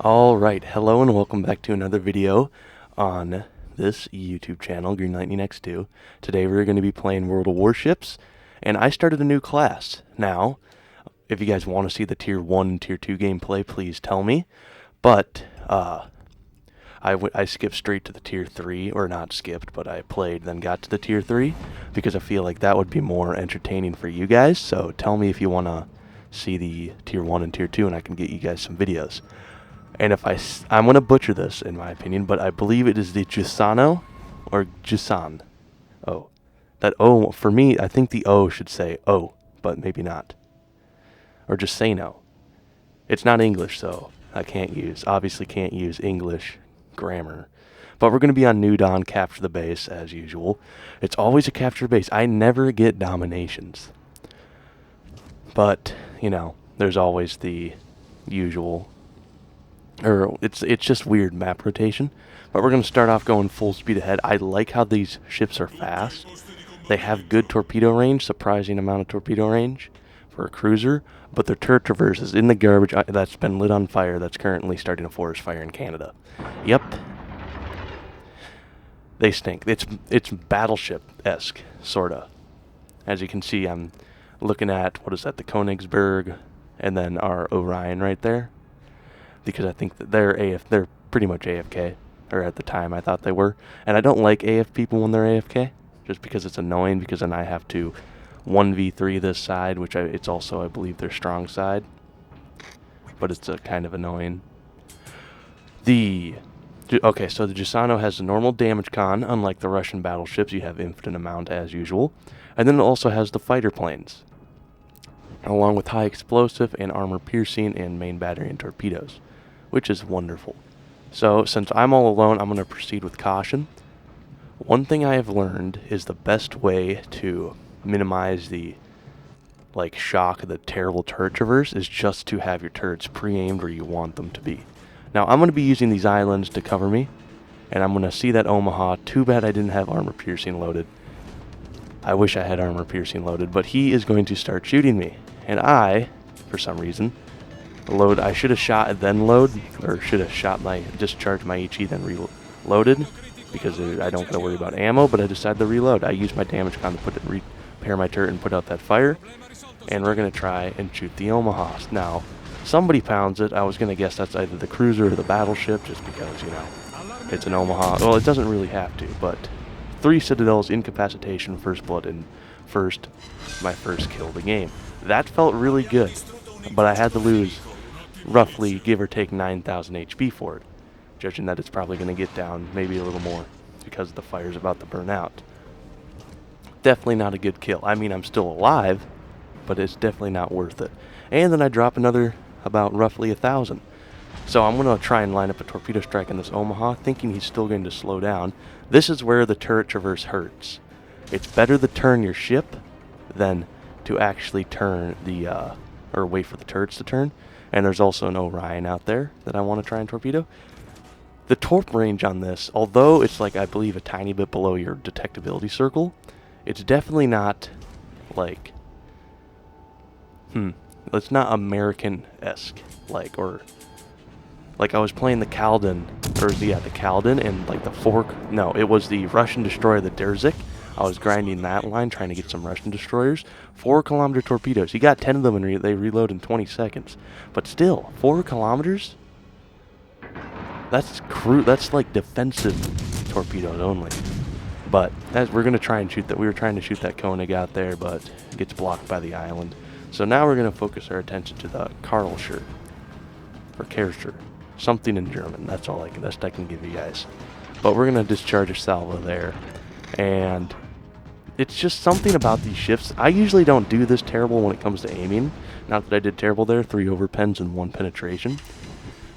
Alright, hello and welcome back to another video on this YouTube channel, Green Lightning X2. Today we're going to be playing World of Warships, and I started a new class. Now, if you guys want to see the Tier 1 and Tier 2 gameplay, please tell me. But, I skipped straight to the Tier 3, or not skipped, but I played, then got to the Tier 3, because I feel like that would be more entertaining for you guys. So tell me if you want to see the Tier 1 and Tier 2, and I can get you guys some videos. And I'm going to butcher this, in my opinion, but I believe it is the giussano, or giussan. Oh. That O, for me, I think the O should say O, but maybe not. Or just say no. It's not English, so obviously can't use English grammar. But we're going to be on New Dawn, capture the base, as usual. It's always a capture base. I never get dominations. But, you know, there's always the usual... it's just weird map rotation. But we're going to start off going full speed ahead. I like how these ships are fast. They have good torpedo range, surprising amount of torpedo range for a cruiser. But their turret traverse is in the garbage that's been lit on fire, that's currently starting a forest fire in Canada. Yep. They stink. It's battleship-esque, sorta. As you can see, I'm looking at, what is that, the Königsberg, and then our Orion right there. Because I think that they're pretty much AFK, or at the time I thought they were. And I don't like AF people when they're AFK, just because it's annoying, because then I have to 1v3 this side, which it's also, I believe, their strong side. But it's kind of annoying. Okay, so the giussano has a normal damage con, unlike the Russian battleships, you have infinite amount as usual. And then it also has the fighter planes, along with high explosive and armor piercing and main battery and torpedoes, which is wonderful. So, since I'm all alone, I'm going to proceed with caution. One thing I have learned is the best way to minimize the shock of the terrible turret traverse is just to have your turrets pre-aimed where you want them to be. Now, I'm going to be using these islands to cover me, and I'm going to see that Omaha. Too bad I didn't have armor piercing loaded. I wish I had armor piercing loaded, but he is going to start shooting me. And I, for some reason, I should have shot and then load, or should have discharged my HE then reloaded, because I don't got to worry about ammo, but I decided to reload. I used my damage con to repair my turret and put out that fire, and we're going to try and shoot the Omahas. Now, somebody pounds it. I was going to guess that's either the cruiser or the battleship, just because, you know, it's an Omaha. Well, it doesn't really have to, but 3 Citadels, incapacitation, first blood, and my first kill of the game. That felt really good, but I had to lose roughly, give or take, 9,000 HP for it, judging that it's probably going to get down maybe a little more because the fire's about to burn out. Definitely not a good kill. I mean, I'm still alive, but it's definitely not worth it. And then I drop another about roughly 1,000. So I'm going to try and line up a torpedo strike on this Omaha, thinking he's still going to slow down. This is where the turret traverse hurts. It's better to turn your ship than to actually turn or wait for the turrets to turn. And there's also an Orion out there that I want to try and torpedo. The torp range on this, although it's I believe a tiny bit below your detectability circle, it's definitely not it's not American-esque, I was playing the Kaldin, the Kaldin, and it was the Russian destroyer, the Derzik. I was grinding that line, trying to get some Russian destroyers. 4-kilometer torpedoes. He got 10 of them, and they reload in 20 seconds. But still, 4 kilometers? That's defensive torpedoes only. But we're gonna try and shoot that. We were trying to shoot that Koenig out there, but it gets blocked by the island. So now we're gonna focus our attention to the Karlscher, or Kerscher, something in German. That's all I can give you guys. But we're gonna discharge a salvo there, and it's just something about these ships. I usually don't do this terrible when it comes to aiming. Not that I did terrible there, 3 overpens and 1 penetration.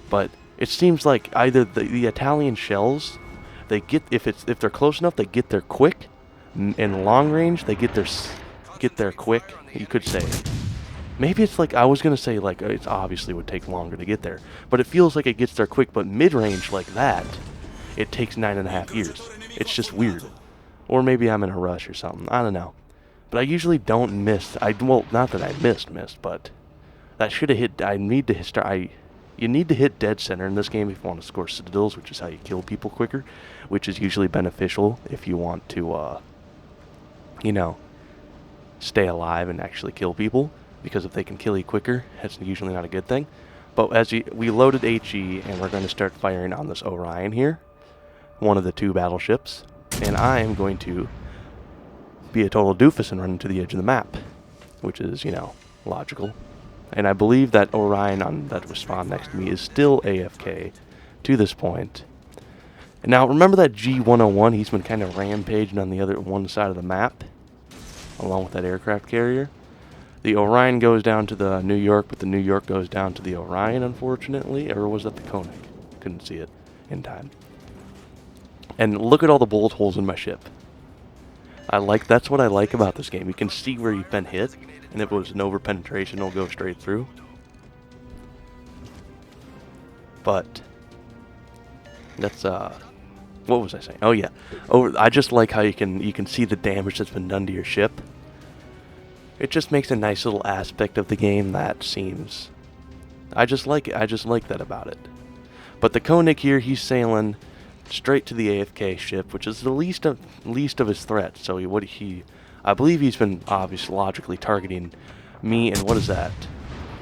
But it seems like either the Italian shells, if they're close enough, they get there quick. In long range, they get there quick. You could say. Maybe it's I was gonna say it obviously would take longer to get there, but it feels like it gets there quick. But mid-range like that, it takes 9.5 years. It's just weird. Or maybe I'm in a rush or something. I don't know. But I usually don't miss. Well, not that I missed, but that should have hit. I need to start. You need to hit dead center in this game if you want to score citadels, which is how you kill people quicker, which is usually beneficial if you want to, you know, stay alive and actually kill people, because if they can kill you quicker, that's usually not a good thing. But we loaded HE, and we're going to start firing on this Orion here, one of the 2 battleships, and I am going to be a total doofus and run into the edge of the map, which is, you know, logical. And I believe that Orion that was spawned next to me is still AFK to this point. And now, remember that G101? He's been kind of rampaging on the other one side of the map, along with that aircraft carrier. The Orion goes down to the New York, but the New York goes down to the Orion, unfortunately. Or was that the Koenig? Couldn't see it in time. And look at all the bullet holes in my ship. That's what I like about this game. You can see where you've been hit, and if it was an over-penetration, it'll go straight through. But that's what was I saying? Oh yeah. I just like how you can see the damage that's been done to your ship. It just makes a nice little aspect of the game that seems, I just like it. I just like that about it. But the Koenig here, he's sailing straight to the AFK ship, which is the least of his threats. So I believe he's been obviously logically targeting me. And what is that?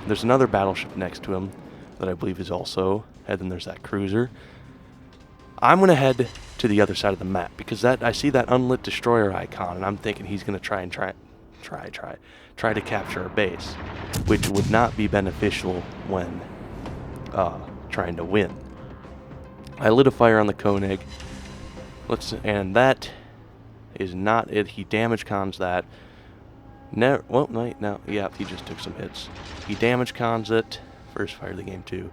There's another battleship next to him that I believe is also, and then there's that cruiser. I'm gonna head to the other side of the map because I see that unlit destroyer icon, and I'm thinking he's gonna try to capture our base, which would not be beneficial when trying to win. I lit a fire on the Koenig. And that is not it. He damage cons that. No, yeah, he just took some hits. He damage cons it. First fire of the game too.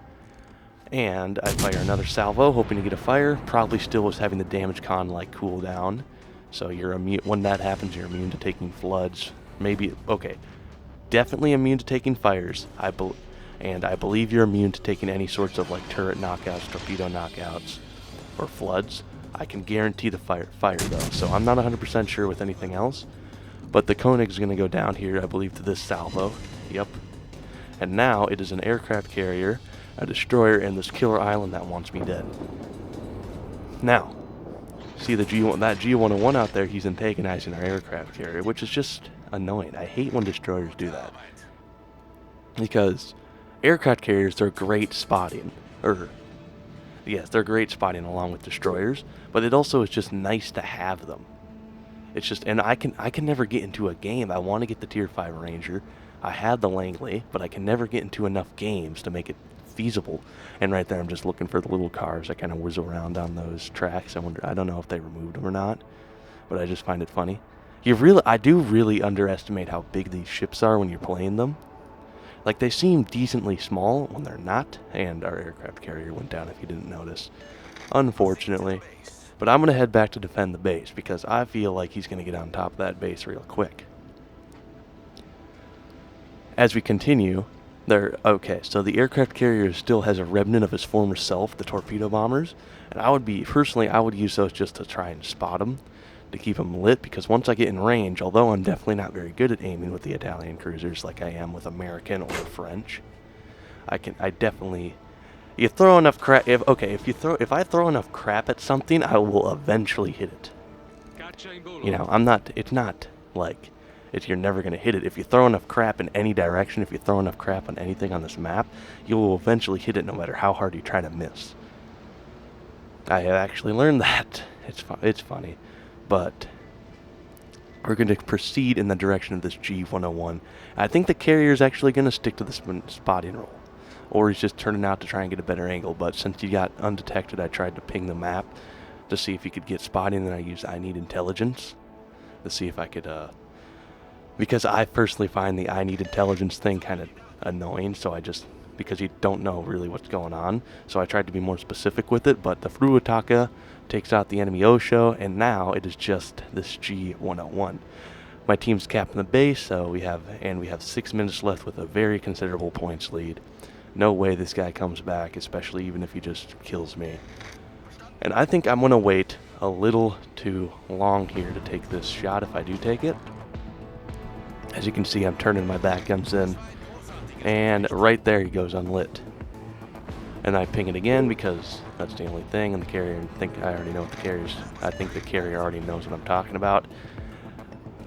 And I fire another salvo, hoping to get a fire. Probably still was having the damage con like cooldown. So you're immune when that happens. You're immune to taking floods. Maybe okay. Definitely immune to taking fires. And I believe you're immune to taking any sorts of like turret knockouts, torpedo knockouts, or floods. I can guarantee the fire though. So I'm not 100% sure with anything else. But the Koenig's going to go down here, I believe, to this salvo. Yep. And now it is an aircraft carrier, a destroyer, and this killer island that wants me dead. Now, see that G101 out there, he's antagonizing our aircraft carrier, which is just annoying. I hate when destroyers do that. Because aircraft carriers, they're great spotting. Yes, they're great spotting along with destroyers, but it also is just nice to have them. It's just, and I can never get into a game. I want to get the Tier 5 Ranger. I had the Langley, but I can never get into enough games to make it feasible. And right there, I'm just looking for the little cars that kind of whiz around on those tracks. I don't know if they removed them or not, but I just find it funny. I do really underestimate how big these ships are when you're playing them. Like, they seem decently small when they're not, and our aircraft carrier went down if you didn't notice, unfortunately. But I'm going to head back to defend the base, because I feel like he's going to get on top of that base real quick. As we continue, okay, so the aircraft carrier still has a remnant of his former self, the torpedo bombers, and personally, I would use those just to try and spot them, to keep them lit, because once I get in range, although I'm definitely not very good at aiming with the Italian cruisers like I am with American or French, you throw enough crap. If I throw enough crap at something, I will eventually hit it. You know, it's not like you're never going to hit it. If you throw enough crap in any direction, if you throw enough crap on anything on this map, you will eventually hit it no matter how hard you try to miss. I have actually learned that. It's funny. But we're going to proceed in the direction of this G101. I think the carrier is actually going to stick to the spotting role. Or he's just turning out to try and get a better angle. But since he got undetected, I tried to ping the map to see if he could get spotting. And I used I need intelligence to see if I could... because I personally find the I need intelligence thing kind of annoying. So because you don't know really what's going on. So I tried to be more specific with it. But the Fruitaka takes out the enemy Osho, and now it is just this G101. My team's capping the base, so we have 6 minutes left with a very considerable points lead. No way this guy comes back, especially even if he just kills me. And I think I'm going to wait a little too long here to take this shot if I do take it. As you can see, I'm turning my back guns in, and right there he goes unlit. And I ping it again because that's the only thing, and the carrier, I already know what the carrier's, I think the carrier already knows what I'm talking about.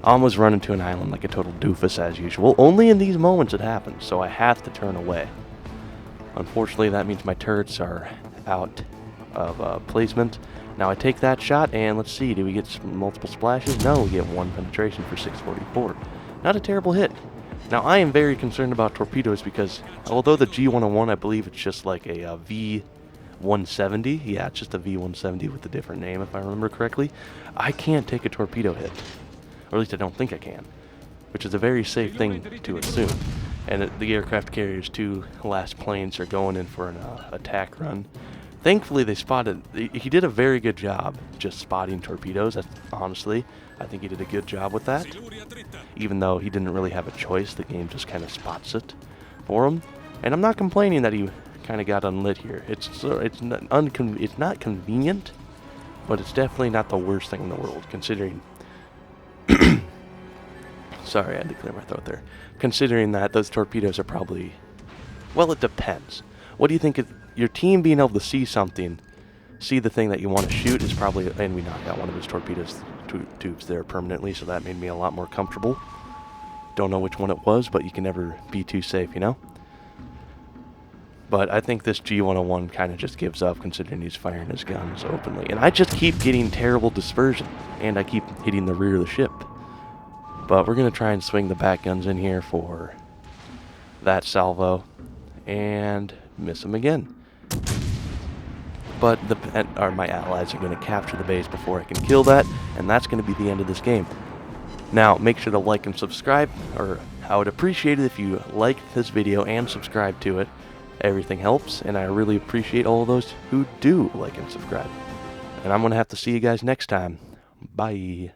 Almost run into an island like a total doofus as usual. Only in these moments it happens, so I have to turn away. Unfortunately, that means my turrets are out of placement. Now I take that shot, and let's see, do we get multiple splashes? No, we get 1 penetration for 644. Not a terrible hit. Now I am very concerned about torpedoes because although the G101, I believe it's just like a V170. Yeah, it's just a V170 with a different name if I remember correctly. I can't take a torpedo hit. Or at least I don't think I can. Which is a very safe thing to assume. And the aircraft carrier's 2 last planes are going in for an attack run. Thankfully, they spotted. He did a very good job just spotting torpedoes. Honestly, I think he did a good job with that. Even though he didn't really have a choice, the game just kind of spots it for him. And I'm not complaining that he kind of got unlit here. It's not convenient, but it's definitely not the worst thing in the world, considering. Sorry, I had to clear my throat there. Considering that those torpedoes are probably, well, it depends. What do you think? Your team being able to see something, see the thing that you want to shoot is probably, and we knocked out one of his torpedoes tubes there permanently, so that made me a lot more comfortable. Don't know which one it was, but you can never be too safe, you know? But I think this G101 kind of just gives up considering he's firing his guns openly. And I just keep getting terrible dispersion, and I keep hitting the rear of the ship. But we're going to try and swing the back guns in here for that salvo and miss him again. But my allies are going to capture the base before I can kill that, and that's going to be the end of this game. Now, make sure to like and subscribe, or I would appreciate it if you liked this video and subscribe to it. Everything helps, and I really appreciate all of those who do like and subscribe. And I'm going to have to see you guys next time. Bye.